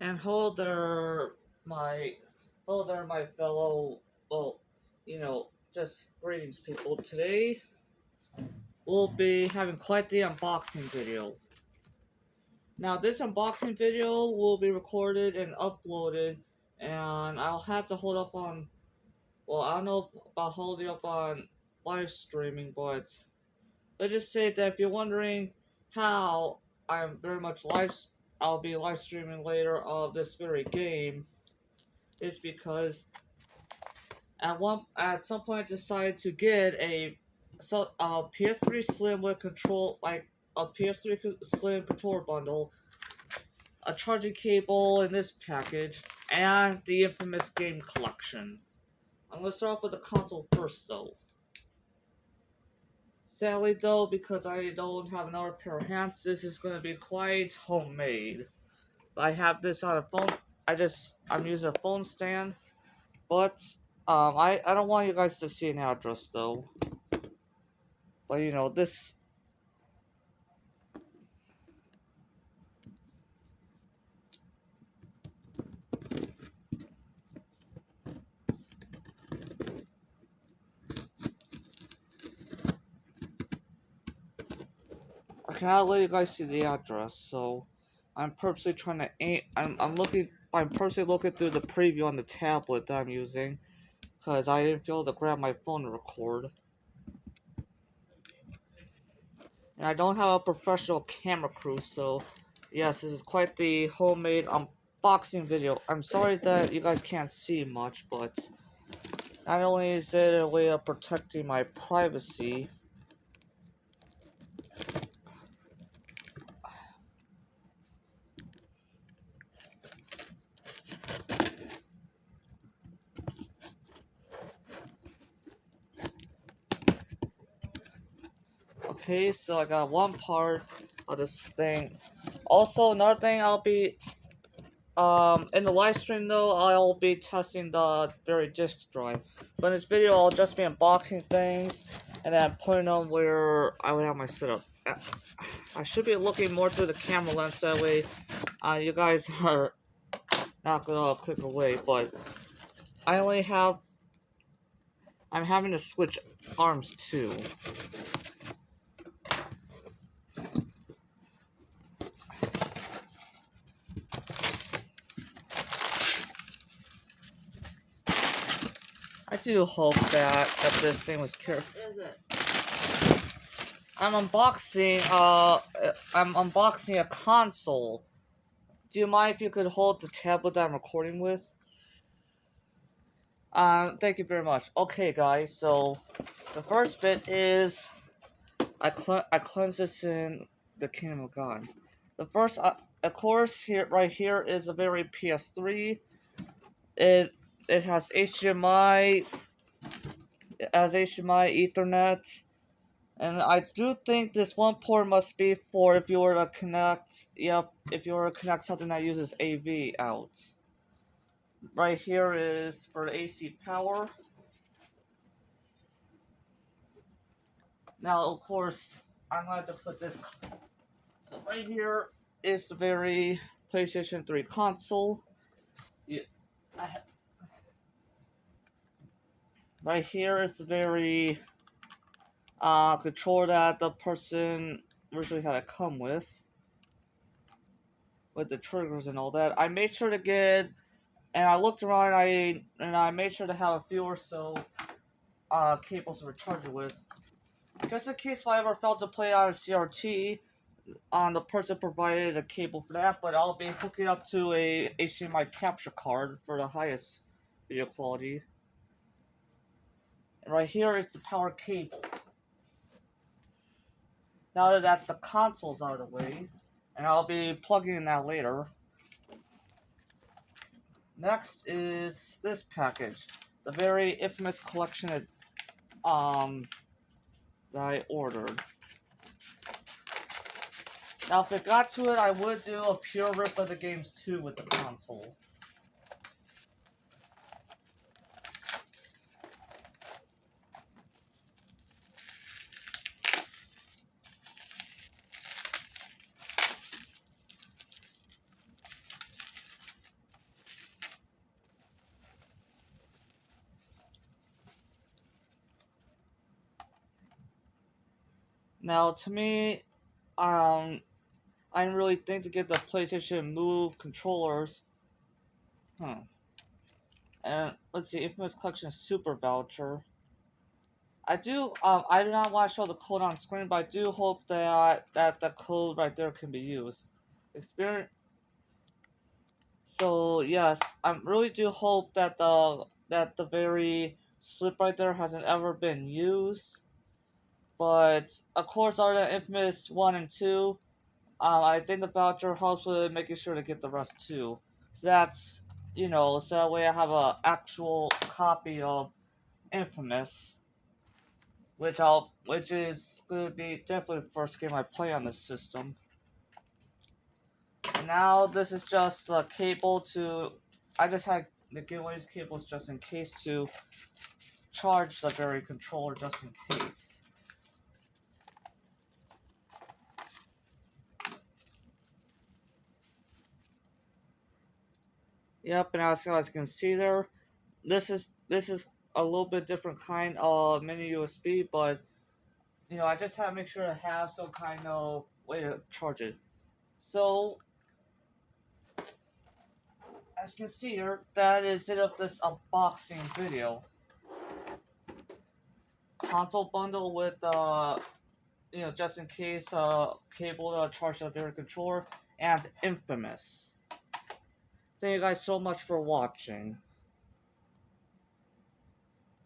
And hello there, my fellow, well, just greetings, people. Today we'll be having quite the unboxing video. Now, this unboxing video will be recorded and uploaded, and I'll have to hold up on. Well, I don't know about holding up on live streaming, but let's just say that if you're wondering how I'm very much I'll be live streaming later of this very game, is because at some point I decided to get a PS3 Slim with control like a PS3 Slim controller bundle, a charging cable in this package, and the infamous game collection. I'm gonna start off with the console first though. Sadly though, because I don't have another pair of hands, this is gonna be quite homemade. I have this on a phone. I'm using a phone stand, but I don't want you guys to see an address though. But this. I cannot let you guys see the address, so I'm purposely trying to aim. I'm looking. I'm purposely looking through the preview on the tablet that I'm using, because I didn't feel to grab my phone to record. And I don't have a professional camera crew, so yes, this is quite the homemade unboxing video. I'm sorry that you guys can't see much, but not only is it a way of protecting my privacy. Okay, so I got one part of this thing. Also, another thing I'll be in the live stream though, I'll be testing the very disk drive. But in this video, I'll just be unboxing things and then putting them where I would have my setup. I should be looking more through the camera lens, that way you guys are not gonna click away. But I only have, I'm having to switch arms too. I do hope that this thing was careful. I'm unboxing a console. Do you mind if you could hold the tablet that I'm recording with? Thank you very much. Okay, guys, so the first bit is I cleanse this in the Kingdom of God. The first, of course, right here is a very PS3. It it has HDMI, Ethernet, and I do think this one port must be for if you were to connect. Yep, if you were to connect something that uses AV out. Right here is for the AC power. Now, of course, I'm going to put this. So right here is the very PlayStation 3 console. Yeah, right here is the very controller that the person originally had to come with the triggers and all that. I made sure to get, and I looked around. And I made sure to have a few or so cables to recharge it with, just in case if I ever felt to play on a CRT. The person provided a cable for that, but I'll be hooking up to a HDMI capture card for the highest video quality. And right here is the power cable. Now that the console's out of the way, and I'll be plugging in that later. Next is this package, the very infamous collection that I ordered. Now, if it got to it, I would do a pure rip of the games too with the console. Now, to me, I didn't really think to get the PlayStation Move controllers. Huh. And let's see, Infamous Collection Super Voucher. I do not want to show the code on screen, but I do hope that the code right there can be used. Experience. So yes, I really do hope that the very slip right there hasn't ever been used. But of course, other than Infamous 1 and 2, I think the voucher helps with making sure to get the rest too. So that's, so that way I have a actual copy of Infamous, which is gonna be definitely the first game I play on this system. And now this is just the cable to, I just had the giveaways cables just in case to charge the very controller just in case. Yep, and as you can see there, this is a little bit different kind of mini USB, but I just have to make sure to have some kind of way to charge it. So as you can see here, that is it of this unboxing video. Console bundle with just in case cable to charge the very controller, and Infamous. Thank you guys so much for watching.